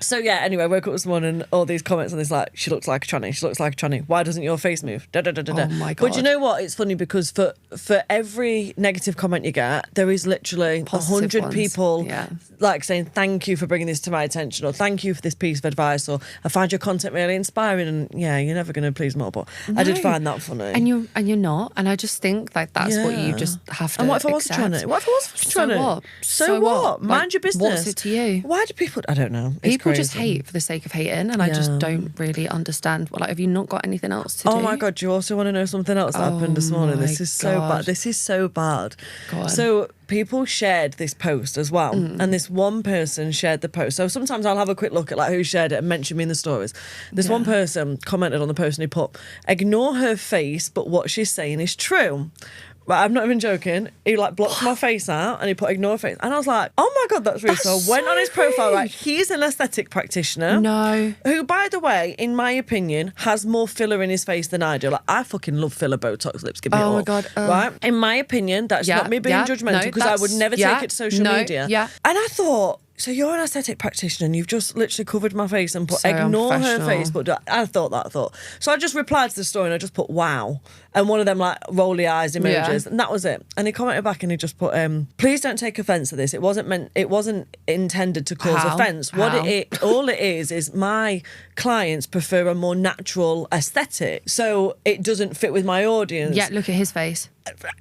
So yeah, anyway, I woke up this morning, all these comments on this like, she looks like a tranny, she looks like a tranny. Why doesn't your face move? Da, da, da, da, da. Oh my But you God. know what? It's funny because for every negative comment you get, there is literally Positive 100 ones. people Yeah. like saying, thank you for bringing this to my attention, or thank you for this piece of advice, or I find your content really inspiring. And yeah, you're never going to please them all, but I did No. find that funny. And you're not. And I just think like that's what you Yeah. just have to And what if I was accept. a tranny? What if I was a fucking So tranny? what? So So what? what? Mind Like, your business. what's it to you? Why do people? I don't know. It's People just crazy. hate for the sake of hating, and I just Yeah. don't really understand. Well, like, have you not got anything else to do? Oh my God, do you also want to know something else that happened this Oh morning? my This is so God. bad. This is so bad. Go on. So people shared this post as well. And this one person shared the post. So sometimes I'll have a quick look at like who shared it and mention me in the stories. This one person commented on the post and he put, ignore her face, but what she's saying is true. Right, I'm not even joking. He like blocked my face out and he put ignore face. And I was like, oh my God, that's rude. So I went on his profile, right? He's an aesthetic practitioner. No. Who, by the way, in my opinion, has more filler in his face than I do. Like, I fucking love filler, Botox lips. Give me it Oh all. my God, Right? In my opinion, that's Yeah, not me being yeah, judgmental, no, because I would that's- never yeah, take it to social no, media. yeah. And I thought, so you're an aesthetic practitioner and you've just literally covered my face and put So ignore her unprofessional. face, but I thought that thought. So I just replied to the story and I just put wow. And one of them like rolly eyes emojis. Yeah. And that was it. And he commented back and he just put, please don't take offence to this. It wasn't intended to cause How? offence. How? All it is my clients prefer a more natural aesthetic. So it doesn't fit with my audience. Yeah, look at his face.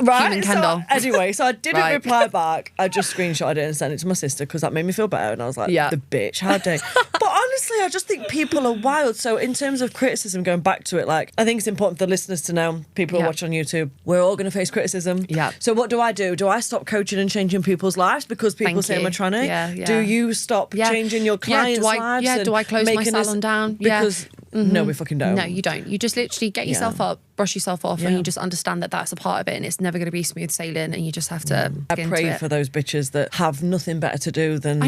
Right. Human So, Ken doll. anyway, so I didn't Right. reply back. I just screenshotted it and sent it to my sister because that made me feel better. And I was like, Yeah. the bitch, how dare. But honestly, I just think people are wild. So in terms of criticism, going back to it, like I think it's important for the listeners to know, people who Yeah. watch on YouTube, we're all going to face criticism. Yeah. So what do? Do I stop coaching and changing people's lives because people Thank say I'm a you. tranny? Yeah, yeah. Do you stop Yeah. changing your Yeah, clients' do I- lives? yeah, and do I close my making this- salon down? Yeah. Because No, we fucking don't. No, you don't. You just literally get yourself up, brush yourself off, and you just understand that that's a part of it, and it's never going to be smooth sailing, and you just have to. I pray for those bitches that have nothing better to do than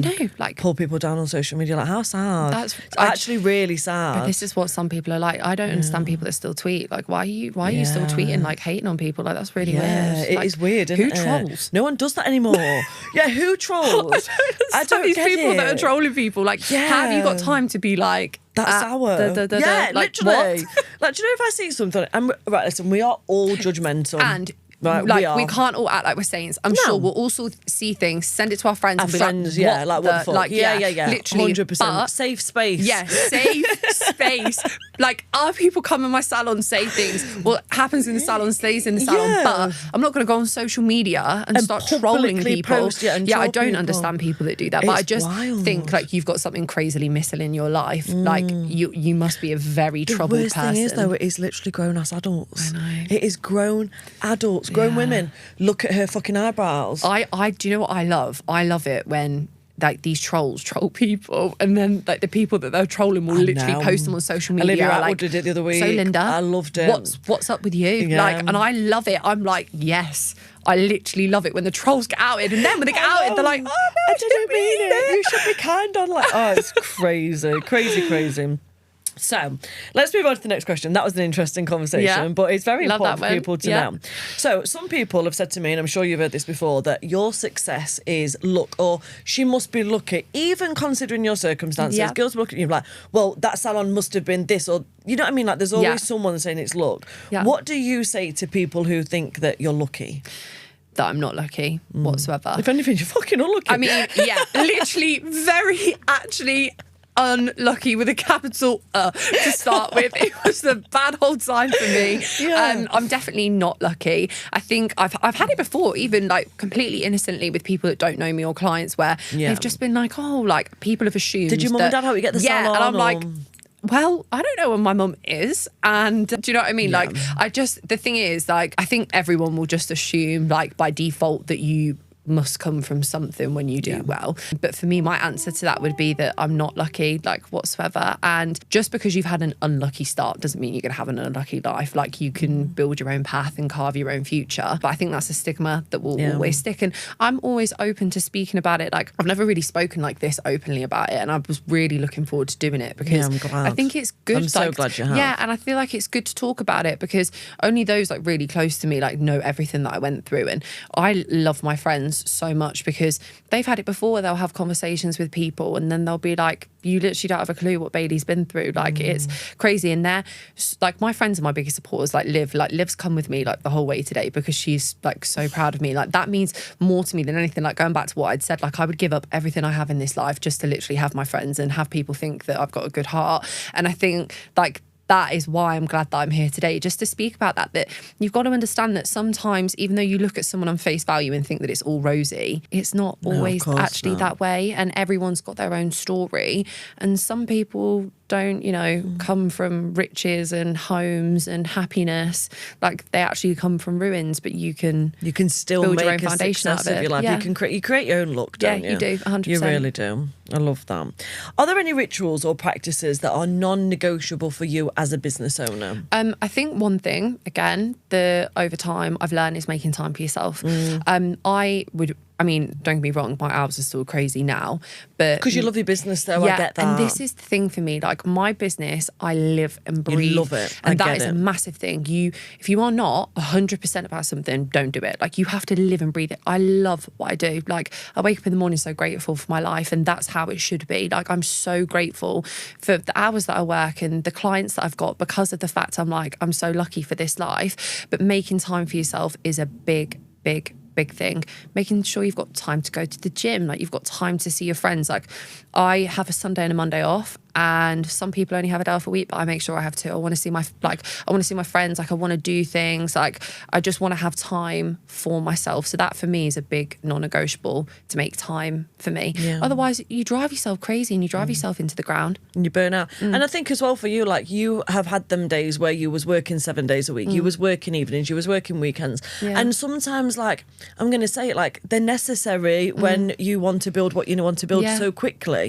pull people down on social media. Like, how sad? That's actually really sad. But this is what some people are like. I don't understand people that still tweet. Like, why are you still tweeting, like hating on people? Like, that's really weird. It is weird. Who trolls? No one does that anymore. Who trolls? I don't these people that are trolling people. Like, have you got time to be like? That's our like, literally. What? Like, do you know if I see something? Right, listen, we are all judgmental, and right, like we can't all act like we're saints. I'm sure we'll also see things, send it to our friends, and be friends, like, what the fuck? Like, literally, 100%. Safe space. Yeah, safe space. Like, our people come in my salon, say things. What happens in the salon stays in the salon. But I'm not going to go on social media and start trolling people. I don't understand people that do that. But I just think like you've got something crazily missing in your life. Like you must be a very troubled person. The worst thing is though, it is literally grown ass adults. I know. It is grown adults, grown women. Look at her fucking eyebrows. Do you know what I love? I love it when like these trolls troll people, and then like the people that they're trolling will literally post them on social media. Olivia like, did it the other week. So Linda, I loved it. What's up with you? Yeah. Like, and I love it. I'm like, yes. I literally love it when the trolls get outed, and then when they get outed, they're like, oh no, I didn't mean it. You should be kind on like, oh, it's crazy, crazy. So let's move on to the next question. That was an interesting conversation, but it's very important for people to know. So some people have said to me, and I'm sure you've heard this before, that your success is luck, or she must be lucky, even considering your circumstances. Girls look at you like, well, that salon must have been this, or you know what I mean? Like, there's always someone saying it's luck. What do you say to people who think that you're lucky? That I'm not lucky whatsoever. If anything, you're fucking unlucky. I mean, literally very actually unlucky with a capital to start with. It was a bad whole time for me. I'm definitely not lucky. I think I've had it before, even like completely innocently with people that don't know me or clients where they've just been like, oh, like people have assumed. Did your mum and dad help you get the salon? And I'm like, well, I don't know where my mum is. And do you know what I mean? Like, the thing is, like, I think everyone will just assume, like, by default that you must come from something when you do well. But for me, my answer to that would be that I'm not lucky, like, whatsoever. And just because you've had an unlucky start doesn't mean you're going to have an unlucky life. Like, you can build your own path and carve your own future. But I think that's a stigma that will always stick. And I'm always open to speaking about it. Like, I've never really spoken like this openly about it. And I was really looking forward to doing it because I'm glad. I think it's good. I'm so glad you have. Yeah, and I feel like it's good to talk about it because only those like really close to me like know everything that I went through. And I love my friends so much because they've had it before. They'll have conversations with people and then they'll be like, you literally don't have a clue what Bailey's been through. Like, it's crazy. And they're like, my friends are my biggest supporters. Like Liv's come with me like the whole way today because she's like so proud of me. Like, that means more to me than anything. Like, going back to what I'd said, like, I would give up everything I have in this life just to literally have my friends and have people think that I've got a good heart. And I think like that is why I'm glad that I'm here today, just to speak about that you've got to understand that sometimes, even though you look at someone on face value and think that it's all rosy, it's not always actually that way. And everyone's got their own story. And some people don't, you know, come from riches and homes and happiness. Like, they actually come from ruins, but you can still build your own foundation out of it. Your life. Yeah. You create your own luck, don't you? You do, 100%. You really do. I love that. Are there any rituals or practices that are non-negotiable for you as a business owner? I think one thing, again, over time I've learned is making time for yourself. I mean, don't get me wrong, my hours are still crazy now, but because you love your business, though, I get that. And this is the thing for me, like, my business, I live and breathe. You love it. And that is a massive thing. If you are not 100% about something, don't do it. Like, you have to live and breathe it. I love what I do. Like, I wake up in the morning so grateful for my life, and that's how it should be. Like, I'm so grateful for the hours that I work and the clients that I've got because of the fact I'm so lucky for this life. But making time for yourself is a big thing. Making sure you've got time to go to the gym, like, you've got time to see your friends. Like, I have a Sunday and a Monday off, and some people only have a day off a week, but I make sure I have two. I want to see my friends. Like, I want to do things. Like, I just want to have time for myself. So that for me is a big non-negotiable, to make time for me. Otherwise, you drive yourself crazy and you drive yourself into the ground. And you burn out. And I think as well for you, like, you have had them days where you was working 7 days a week. You was working evenings, you was working weekends. And sometimes, like, I'm going to say it, like, they're necessary when you want to build what you want to build so quickly.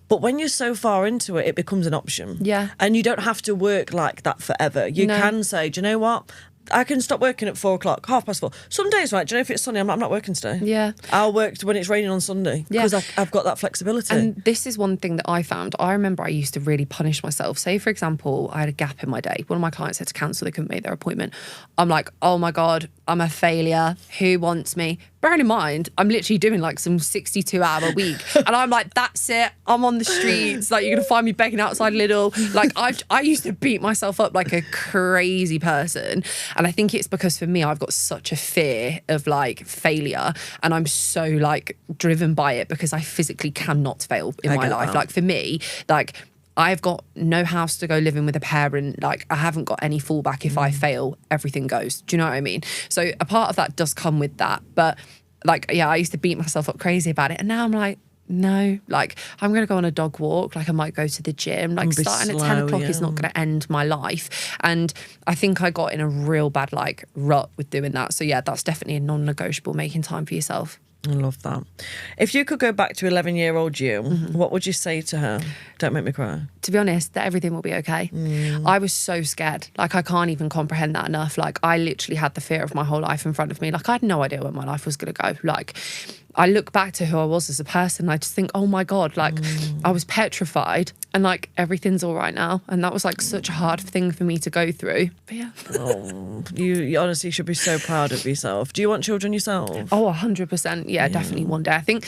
But when you're so far into it, it becomes an option. Yeah. And you don't have to work like that forever. You can say, do you know what? I can stop working at 4:00, 4:30. Some days, right? Do you know, if it's sunny, I'm not working today. Yeah. I'll work when it's raining on Sunday because I've got that flexibility. And this is one thing that I found. I remember I used to really punish myself. Say, for example, I had a gap in my day. One of my clients had to cancel. They couldn't make their appointment. I'm like, oh my God, I'm a failure. Who wants me? Bearing in mind, I'm literally doing like some 62-hour week. And I'm like, that's it. I'm on the streets. Like, you're going to find me begging outside Lidl. Like, I used to beat myself up like a crazy person. And I think it's because for me, I've got such a fear of like failure. And I'm so like driven by it because I physically cannot fail in my life. Like for me, like I've got no house to go living with a parent. Like I haven't got any fallback. If I fail, everything goes. Do you know what I mean? So a part of that does come with that. But like, yeah, I used to beat myself up crazy about it. And now I'm like, no, like I'm going to go on a dog walk. Like I might go to the gym. Like starting at 10 o'clock is not going to end my life. And I think I got in a real bad like rut with doing that. So yeah, that's definitely a non-negotiable, making time for yourself. I love that. If you could go back to 11-year-old you, what would you say to her? Don't make me cry. To be honest, that everything will be okay. I was so scared. Like, I can't even comprehend that enough. Like, I literally had the fear of my whole life in front of me. Like, I had no idea where my life was going to go. Like, I look back to who I was as a person. I just think, oh my God, like, I was petrified. And like, everything's all right now. And that was like such a hard thing for me to go through. But yeah. You honestly should be so proud of yourself. Do you want children yourself? Oh, 100%. Yeah, definitely one day. I think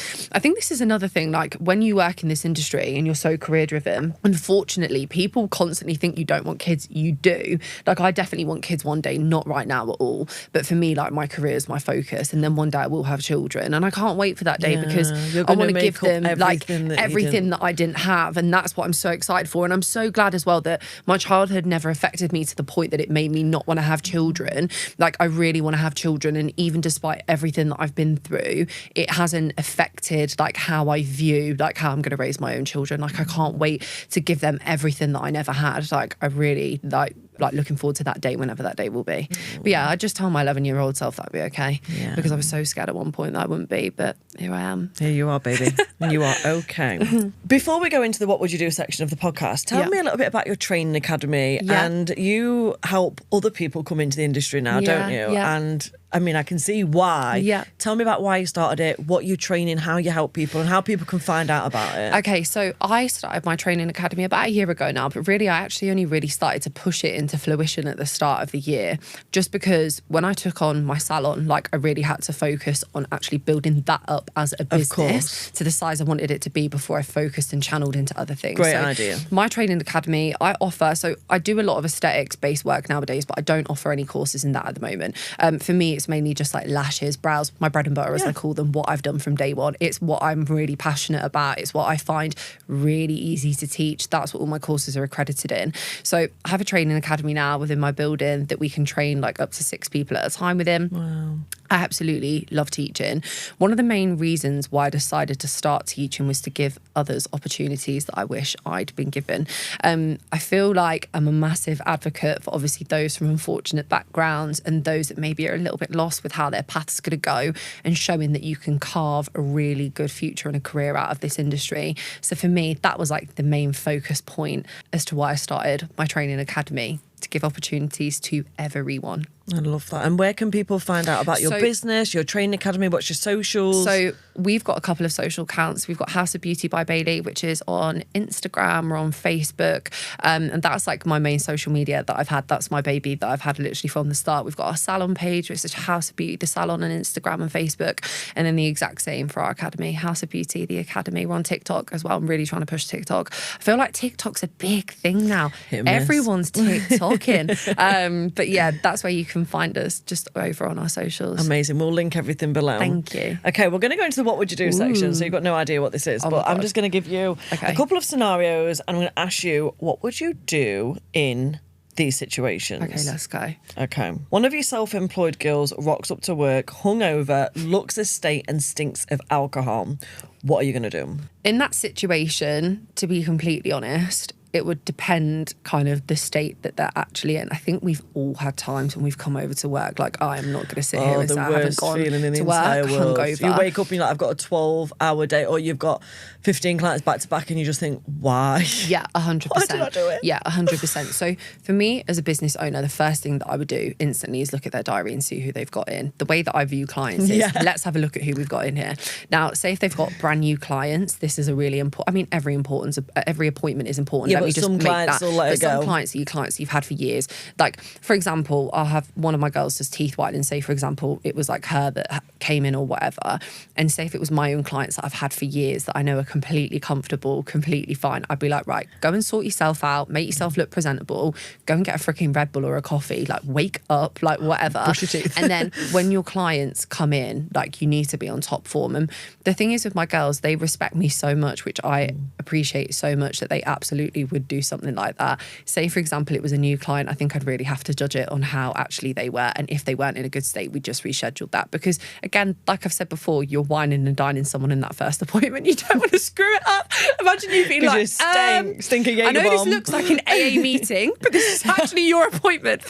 this is another thing. Like, when you work in this industry and you're so career driven, unfortunately, people constantly think you don't want kids. You do. Like, I definitely want kids one day, not right now at all. But for me, like, my career is my focus. And then one day I will have children. And I can't wait for that day because I want to give them like everything that I didn't have. And that's what I'm so excited for. And I'm so glad as well that my childhood never affected me to the point that it made me not want to have children. Like, I really want to have children. And even despite everything that I've been through, it hasn't affected like how I view like how I'm going to raise my own children. Like, I can't wait to give them everything that I never had. Like, I really like looking forward to that day, whenever that day will be. But yeah, I just told my 11-year-old self that'd be okay because I was so scared at one point that I wouldn't be, but here I am. Here you are, baby. You are okay. Before we go into the what would you do section of the podcast, tell me a little bit about your training academy. And you help other people come into the industry now, don't you? And I mean, I can see why. Yeah. Tell me about why you started it, what you train in, how you help people, and how people can find out about it. Okay, so I started my training academy about a year ago now, but really I actually only really started to push it into fruition at the start of the year, just because when I took on my salon, like, I really had to focus on actually building that up as a business to the size I wanted it to be before I focused and channeled into other things. Great idea. My training academy, I offer, so I do a lot of aesthetics-based work nowadays, but I don't offer any courses in that at the moment. For me, it's mainly just like lashes, brows, my bread and butter, as I call them, what I've done from day one. It's what I'm really passionate about. It's what I find really easy to teach. That's what all my courses are accredited in. So I have a training academy now within my building that we can train like up to 6 people at a time within. Wow. I absolutely love teaching. One of the main reasons why I decided to start teaching was to give others opportunities that I wish I'd been given. I feel like I'm a massive advocate for obviously those from unfortunate backgrounds and those that maybe are a little bit lost with how their path's going to go, and showing that you can carve a really good future and a career out of this industry. So for me, that was like the main focus point as to why I started my training academy, to give opportunities to everyone. I love that. And where can people find out about your business, your training academy? What's your socials? So we've got a couple of social accounts. We've got House of Beauty by Bailey, which is on Instagram or on Facebook. And that's like my main social media that I've had. That's my baby that I've had literally from the start. We've got our salon page, which is House of Beauty, the salon, on Instagram and Facebook. And then the exact same for our academy, House of Beauty, the academy. We're on TikTok as well. I'm really trying to push TikTok. I feel like TikTok's a big thing now. Everyone's TikToking. But yeah, that's where you can find us, just over on our socials. Amazing. We'll link everything below. Thank you. Okay, we're going to go into the what would you do section, so you've got no idea what this is, but I'm just going to give you a couple of scenarios and I'm going to ask you, what would you do in these situations? Okay, let's go. Okay. One of you self-employed girls rocks up to work hungover, looks a state and stinks of alcohol. What are you going to do? In that situation, to be completely honest, it would depend kind of the state that they're actually in. I think we've all had times when we've come over to work. Like, I am not going to sit here and say I haven't gone feeling in the to work entire world. hungover. You wake up and you're like, I've got a 12-hour day, or you've got 15 clients back to back, and you just think, why? Yeah, 100%. Why did I do it? Yeah, 100%. So for me as a business owner, the first thing that I would do instantly is look at their diary and see who they've got in. The way that I view clients is, let's have a look at who we've got in here. Now, say if they've got brand new clients, this is a really important, I mean, every appointment is important. Yeah, Let me but just some make clients that. will let it go. Some clients you've had for years. Like, for example, I'll have one of my girls does teeth whitening. Say, for example, it was like her that came in or whatever. And say if it was my own clients that I've had for years that I know are completely comfortable, completely fine, I'd be like, right, go and sort yourself out, make yourself look presentable, go and get a freaking Red Bull or a coffee, like wake up, like whatever. Brush your teeth. And then when your clients come in, like, you need to be on top form. And the thing is with my girls, they respect me so much, which I appreciate so much, that they absolutely would do something like that. Say, for example, it was a new client, I think I'd really have to judge it on how actually they were. And if they weren't in a good state, we just rescheduled that. Because again, like I've said before, you're whining and dining someone in that first appointment. You don't want to screw it up. Imagine you being like, stinking Jaeger I know bomb. this looks like an AA meeting, but this is actually your appointment.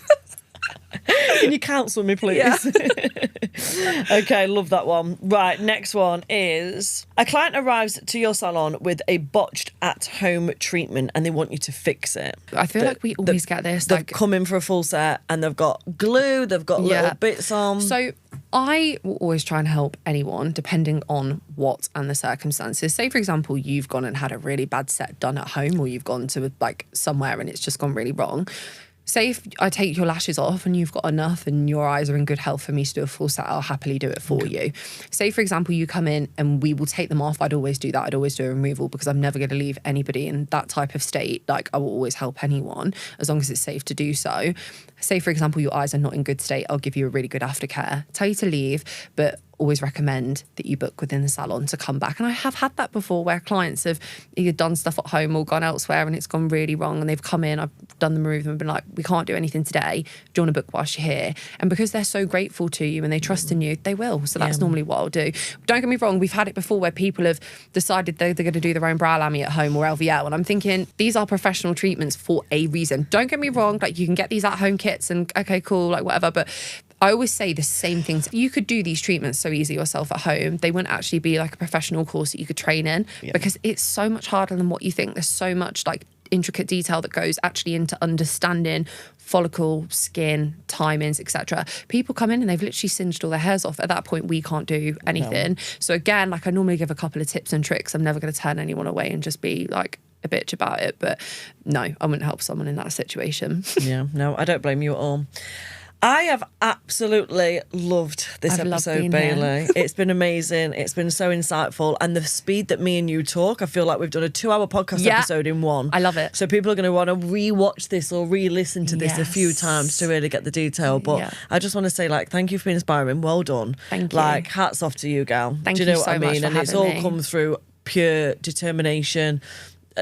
Can you counsel me, please? Yeah. Okay, love that one. Right, next one is a client arrives to your salon with a botched at-home treatment and they want you to fix it. I feel like we always get this. They've Like, come in for a full set and they've got glue, they've got little bits on. So I will always try and help anyone depending on what and the circumstances. Say, for example, you've gone and had a really bad set done at home, or you've gone to like somewhere and it's just gone really wrong. Say if I take your lashes off and you've got enough and your eyes are in good health for me to do a full set, I'll happily do it for you. Say, for example, you come in and we will take them off. I'd always do that. I'd always do a removal because I'm never going to leave anybody in that type of state. Like, I will always help anyone as long as it's safe to do so. Say, for example, your eyes are not in good state, I'll give you a really good aftercare. Tell you to leave, but always recommend that you book within the salon to come back. And I have had that before where clients have either done stuff at home or gone elsewhere and it's gone really wrong, and they've come in, I've done the move and been like, we can't do anything today. Do you want to book whilst you're here? And because they're so grateful to you and they trust in you, they will. So that's normally what I'll do. Don't get me wrong, we've had it before where people have decided they're going to do their own brow lamy at home or LVL. And I'm thinking, these are professional treatments for a reason. Don't get me wrong, like, you can get these at home kits and okay, cool, like whatever. But I always say the same things. You could do these treatments so easy yourself at home. They wouldn't actually be like a professional course that you could train in because it's so much harder than what you think. There's so much like intricate detail that goes actually into understanding follicle, skin, timings, etc. People come in and they've literally singed all their hairs off. At that point, we can't do anything. No. So again, like, I normally give a couple of tips and tricks. I'm never going to turn anyone away and just be like a bitch about it. But no, I wouldn't help someone in that situation. Yeah, no, I don't blame you at all. I have absolutely loved this episode, Bailey. It's been amazing. It's been so insightful. And the speed that me and you talk, I feel like we've done a 2-hour podcast episode in one. I love it. So people are going to want to re-watch this or re-listen to this a few times to really get the detail. But I just want to say, like, thank you for being inspiring. Well done. Thank you. Like, hats off to you, gal. Thank Do you know you what so I mean? much for And it's having all me. come through pure determination.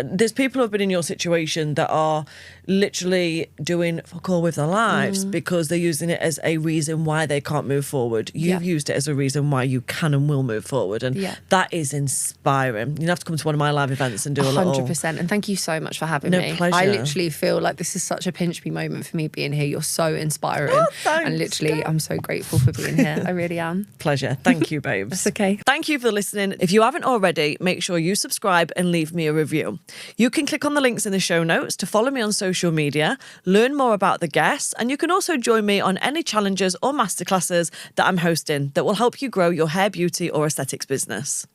There's people who have been in your situation that are literally doing fuck all with their lives because they're using it as a reason why they can't move forward. You've used it as a reason why you can and will move forward, and that is inspiring. You have to come to one of my live events and do a little 100%. And thank you so much for having me. Pleasure. I literally feel like this is such a pinch me moment for me being here. You're so inspiring. Thanks, and literally, I'm so grateful for being here. I really am. Pleasure. Thank you, babes. It's okay. Thank you for listening. If you haven't already, make sure you subscribe and leave me a review. You can click on the links in the show notes to follow me on social media, learn more about the guests, and you can also join me on any challenges or masterclasses that I'm hosting that will help you grow your hair, beauty, or aesthetics business.